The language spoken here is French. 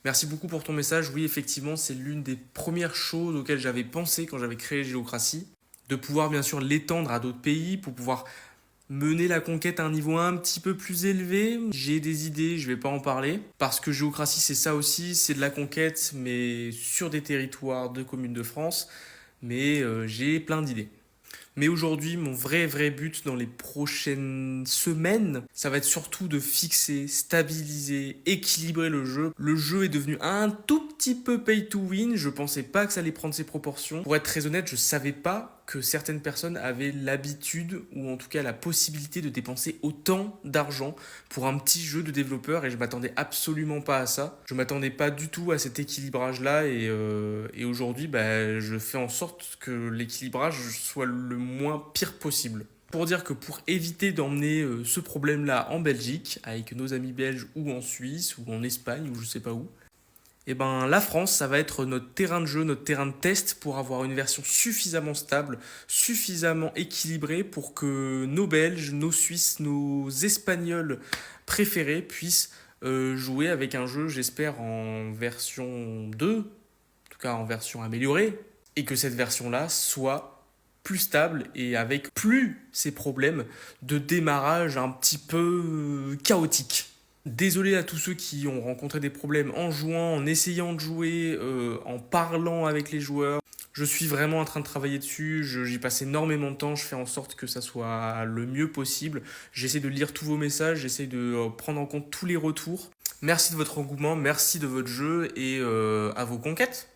Merci beaucoup pour ton message. Oui, effectivement, c'est l'une des premières choses auxquelles j'avais pensé quand j'avais créé Géocratie, de pouvoir bien sûr l'étendre à d'autres pays pour pouvoir mener la conquête à un niveau un petit peu plus élevé. J'ai des idées, je vais pas en parler, parce que Géocratie c'est ça aussi, c'est de la conquête, mais sur des territoires de communes de France, mais j'ai plein d'idées. Mais aujourd'hui, mon vrai but dans les prochaines semaines, ça va être surtout de fixer, stabiliser, équilibrer le jeu. Le jeu est devenu un tout petit peu pay to win. Je pensais pas que ça allait prendre ses proportions. Pour être très honnête, je savais pas que certaines personnes avaient l'habitude ou en tout cas la possibilité de dépenser autant d'argent pour un petit jeu de développeur et je m'attendais absolument pas à ça. Je m'attendais pas du tout à cet équilibrage là et aujourd'hui je fais en sorte que l'équilibrage soit le moins pire possible. Pour dire que pour éviter d'emmener ce problème-là en Belgique, avec nos amis belges ou en Suisse ou en Espagne ou je sais pas où, et ben la France, ça va être notre terrain de jeu, notre terrain de test pour avoir une version suffisamment stable, suffisamment équilibrée pour que nos Belges, nos Suisses, nos Espagnols préférés puissent jouer avec un jeu, j'espère, en version 2, en tout cas en version améliorée, et que cette version-là soit plus stable et avec plus ces problèmes de démarrage un petit peu chaotiques. Désolé à tous ceux qui ont rencontré des problèmes en jouant, en essayant de jouer, en parlant avec les joueurs. Je suis vraiment en train de travailler dessus, j'y passe énormément de temps, je fais en sorte que ça soit le mieux possible. J'essaie de lire tous vos messages, j'essaie de prendre en compte tous les retours. Merci de votre engouement, merci de votre jeu et à vos conquêtes.